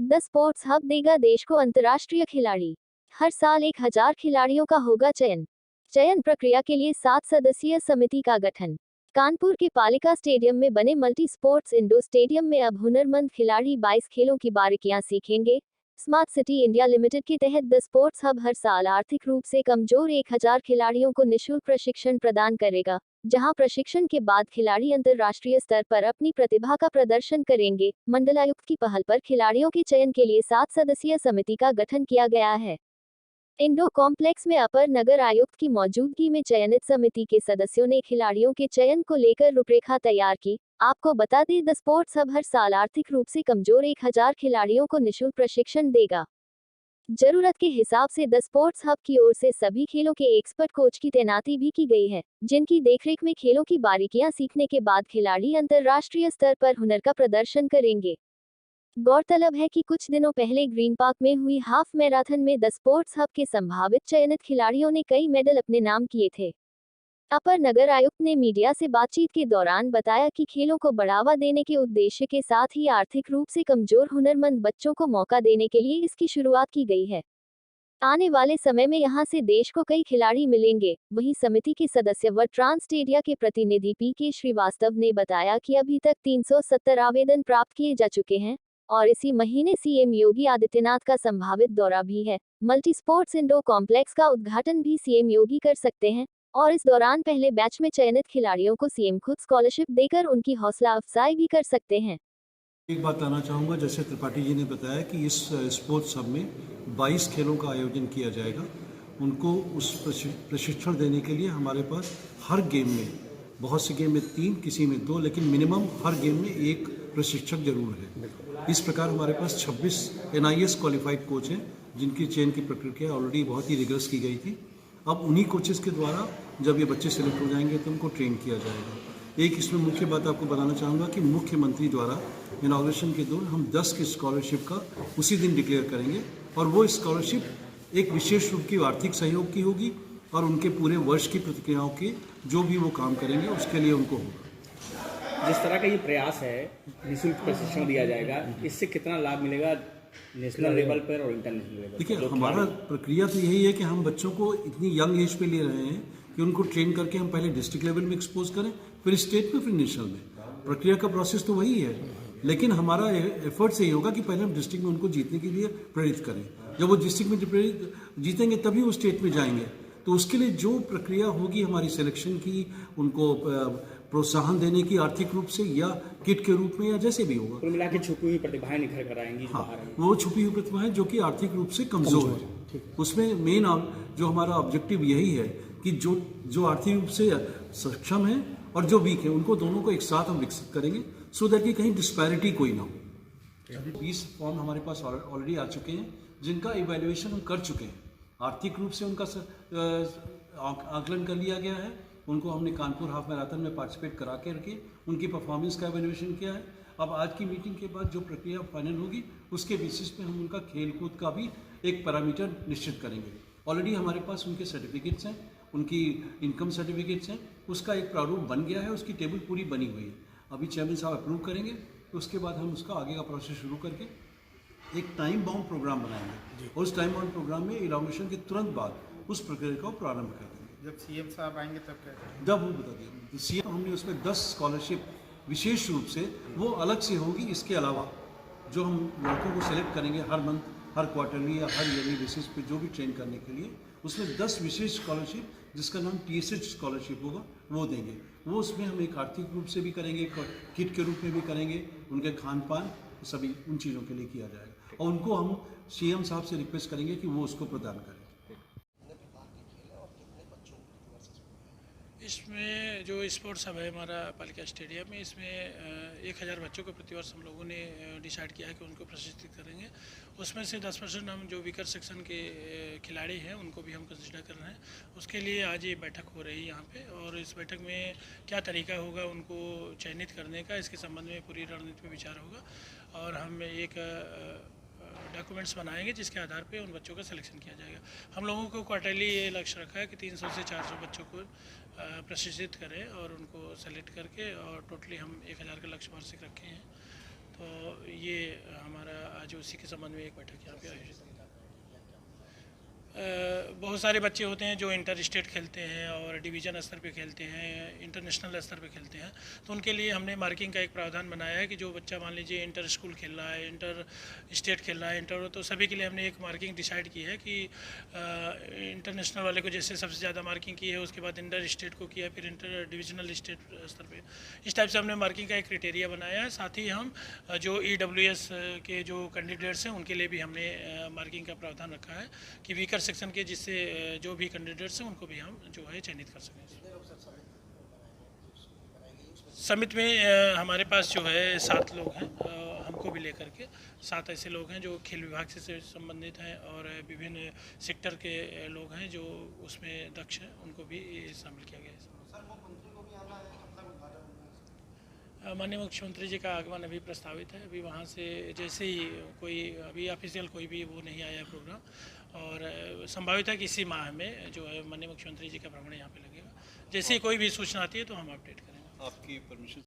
The sports hub देगा देश को अंतर्राष्ट्रीय खिलाड़ी। हर साल 1000 खिलाड़ियों का होगा चयन। चयन प्रक्रिया के लिए 7 सदस्यीय समिति का गठन। कानपुर के पालिका स्टेडियम में बने मल्टी स्पोर्ट्स इंडोर स्टेडियम में अब हुनरमंद खिलाड़ी 22 खेलों की बारीकियां सीखेंगे। स्मार्ट सिटी इंडिया लिमिटेड के तहत द स्पोर्ट्स हब हर साल आर्थिक रूप से कमजोर 1000 खिलाड़ियों को निःशुल्क प्रशिक्षण प्रदान करेगा, जहां प्रशिक्षण के बाद खिलाड़ी अंतर्राष्ट्रीय स्तर पर अपनी प्रतिभा का प्रदर्शन करेंगे। मंडलायुक्त की पहल पर खिलाड़ियों के चयन के लिए 7 सदस्यीय समिति का गठन किया गया है। इंडो कॉम्प्लेक्स में अपर नगर आयुक्त की मौजूदगी में चयनित समिति के सदस्यों ने खिलाड़ियों के चयन को लेकर रूपरेखा तैयार की। आपको बता दें, द स्पोर्ट्स हब हर साल आर्थिक रूप से कमजोर 1000 खिलाड़ियों को निःशुल्क प्रशिक्षण देगा। जरूरत के हिसाब से द स्पोर्ट्स हब की ओर से सभी खेलों के एक्सपर्ट कोच की तैनाती भी की गई है, जिनकी देखरेख में खेलों की बारीकियां सीखने के बाद खिलाड़ी अंतर्राष्ट्रीय स्तर पर हुनर का प्रदर्शन करेंगे। गौरतलब है कि कुछ दिनों पहले ग्रीन पार्क में हुई हाफ मैराथन में द स्पोर्ट्स हब के संभावित चयनित खिलाड़ियों ने कई मेडल अपने नाम किए थे। अपर नगर आयुक्त ने मीडिया से बातचीत के दौरान बताया कि खेलों को बढ़ावा देने के उद्देश्य के साथ ही आर्थिक रूप से कमजोर हुनरमंद बच्चों को मौका देने के लिए इसकी शुरुआत की गई है। आने वाले समय में यहां से देश को कई खिलाड़ी मिलेंगे। वहीं समिति के सदस्य व ट्रांसटेडिया के प्रतिनिधि पी.के. श्रीवास्तव ने बताया कि अभी तक 370 आवेदन प्राप्त किए जा चुके हैं और इसी महीने सीएम योगी आदित्यनाथ का संभावित दौरा भी है। मल्टी स्पोर्ट्स इंडोर कॉम्प्लेक्स का उद्घाटन भी सीएम योगी कर सकते हैं और इस दौरान पहले बैच में चयनित खिलाड़ियों को सीएम खुद स्कॉलरशिप देकर उनकी हौसला अफजाई भी कर सकते हैं। एक बात कहना चाहूँगा, जैसे त्रिपाठी जी ने बताया कि इस स्पोर्ट्स हब में 22 खेलों का आयोजन किया जाएगा। उनको उस प्रशिक्षण देने के लिए हमारे पास हर गेम में, बहुत से गेम में 3, किसी में 2, लेकिन मिनिमम हर गेम में 1 प्रशिक्षक जरूर है। इस प्रकार हमारे पास 26 NIS क्वालिफाइड कोच हैं, जिनकी चयन की प्रक्रिया ऑलरेडी बहुत ही रिगरस की गई थी। अब उन्हीं कोचेस के द्वारा जब ये बच्चे सेलेक्ट हो जाएंगे तो उनको ट्रेन किया जाएगा। एक इसमें मुख्य बात आपको बताना चाहूँगा कि मुख्यमंत्री द्वारा इनॉग्रेशन के दौरान हम 10 की स्कॉलरशिप का उसी दिन डिक्लेयर करेंगे और वो स्कॉलरशिप एक विशेष रूप की आर्थिक सहयोग की होगी और उनके पूरे वर्ष की प्रतिक्रियाओं के जो भी वो काम करेंगे उसके लिए उनको होगा। जिस तरह का ये प्रयास है, निःशुल्क प्रशिक्षण दिया जाएगा, इससे कितना लाभ मिलेगा नेशनल लेवल पर और इंटरनेशनल लेवल पर? देखिए, हमारा प्रक्रिया तो यही है कि हम बच्चों को इतनी यंग एज पे ले रहे हैं कि उनको ट्रेन करके हम पहले डिस्ट्रिक्ट लेवल में एक्सपोज करें, फिर स्टेट में, फिर नेशनल में। प्रक्रिया का प्रोसेस तो वही है, लेकिन हमारा एफर्ट यही होगा कि पहले हम डिस्ट्रिक्ट में उनको जीतने के लिए प्रेरित करें। जब वो डिस्ट्रिक्ट में जीतेंगे तभी वो स्टेट में जाएंगे। तो उसके लिए जो प्रक्रिया होगी हमारी सिलेक्शन की, उनको प्रोत्साहन देने की आर्थिक रूप से या किट के रूप में या जैसे भी होगा, कुल मिला के छुपी हुई प्रतिभाएं निखर कर आएंगी। हाँ, वो छुपी हुई प्रतिभाएं जो कि आर्थिक रूप से कमजोर है। उसमें मेन जो हमारा ऑब्जेक्टिव यही है कि जो आर्थिक रूप से सक्षम है और जो वीक है, उनको दोनों को एक साथ हम विकसित करेंगे, सो दैट कि कहीं डिस्पैरिटी कोई ना हो। 20 फॉर्म हमारे पास ऑलरेडी आ चुके हैं, जिनका इवैल्यूएशन हम कर चुके हैं। आर्थिक रूप से उनका आकलन कर लिया गया है। उनको हमने कानपुर हाफ मैराथन में पार्टिसिपेट करा के रखे, उनकी परफॉर्मेंस का इवैल्यूएशन किया है। अब आज की मीटिंग के बाद जो प्रक्रिया फाइनल होगी, उसके बेसिस पे हम उनका खेल कूद का भी एक पैरामीटर निश्चित करेंगे। ऑलरेडी हमारे पास उनके सर्टिफिकेट्स हैं, उनकी इनकम सर्टिफिकेट्स हैं, उसका एक प्रारूप बन गया है, उसकी टेबल पूरी बनी हुई है। अभी चेयरमैन साहब अप्रूव करेंगे, तो उसके बाद हम उसका आगे का प्रोसेस शुरू करके एक टाइम बाउंड प्रोग्राम बनाएंगे और उस टाइम बाउंड प्रोग्राम में इनॉग्रेशन के तुरंत बाद उस प्रक्रिया को प्रारंभ कर देंगे। जब सीएम साहब आएंगे तब क्या करेंगे? जब वो बता दिया सीएम, हमने उसमें 10 स्कॉलरशिप विशेष रूप से वो अलग से होगी। इसके अलावा जो हम लड़कों को सिलेक्ट करेंगे हर मंथ, हर क्वार्टरली या हर ईयरली बेसिस पे जो भी ट्रेन करने के लिए, उसमें 10 विशेष स्कॉलरशिप जिसका नाम TSH स्कॉलरशिप होगा, वो देंगे। वो उसमें हम एक आर्थिक रूप से भी करेंगे, किट के रूप में भी करेंगे, उनके खान पान सभी उन चीज़ों के लिए किया जाएगा और उनको हम CM साहब से रिक्वेस्ट करेंगे कि वो उसको प्रदान करें। इसमें जो स्पोर्ट्स हब है हमारा पालिका स्टेडियम में, इसमें 1000 बच्चों को प्रतिवर्ष हम लोगों ने डिसाइड किया है कि उनको प्रशिक्षित करेंगे। उसमें से 10% हम जो वीकर सेक्शन के खिलाड़ी हैं उनको भी हम कंसिडर कर रहे हैं। उसके लिए आज ये बैठक हो रही है यहाँ पे, और इस बैठक में क्या तरीका होगा उनको चयनित करने का, इसके संबंध में पूरी रणनीति पर विचार होगा और हम एक डॉक्यूमेंट्स बनाएंगे जिसके आधार पे उन बच्चों का सिलेक्शन किया जाएगा। हम लोगों को क्वार्टरली ये लक्ष्य रखा है कि 300 से 400 बच्चों को प्रशिक्षित करें और उनको सेलेक्ट करके, और टोटली हम 1000 का लक्ष्य वार्षिक रखे हैं। ये हमारा आज उसी के संबंध में एक बैठक यहाँ पे आयोजित की। बहुत सारे बच्चे होते हैं जो इंटर स्टेट खेलते हैं और डिवीज़न स्तर पे खेलते हैं, इंटरनेशनल स्तर पे खेलते हैं, तो उनके लिए हमने मार्किंग का एक प्रावधान बनाया है कि जो बच्चा मान लीजिए इंटर स्कूल खेल रहा है, इंटर स्टेट खेल रहा है, इंटर, तो सभी के लिए हमने एक मार्किंग डिसाइड की है कि इंटरनेशनल वाले को जैसे सबसे ज़्यादा मार्किंग की है, उसके बाद इंटर स्टेट को किया, फिर इंटर डिविजनल स्टेट स्तर पे, इस टाइप से हमने मार्किंग का एक क्राइटेरिया बनाया है। साथ ही हम जो EWS के जो कैंडिडेट्स हैं उनके लिए भी हमने मार्किंग का प्रावधान रखा है कि वीकर सेक्शन के जिससे जो भी कैंडिडेट्स हैं उनको भी हम जो है चयनित कर सकें। समिति में हमारे पास जो है 7 लोग हैं, हमको भी लेकर के 7 ऐसे लोग हैं जो खेल विभाग से संबंधित हैं और विभिन्न सेक्टर के लोग हैं जो उसमें दक्ष हैं, उनको भी शामिल किया गया है। माननीय मुख्यमंत्री जी का आगमन अभी प्रस्तावित है। अभी वहाँ से जैसे ही कोई अभी ऑफिशियल कोई भी वो नहीं आया है प्रोग्राम, और संभावित है कि इसी माह में जो है माननीय मुख्यमंत्री जी का भ्रमण यहाँ पे लगेगा। जैसे ही कोई भी सूचना आती है तो हम अपडेट करेंगे। आपकी परमिशन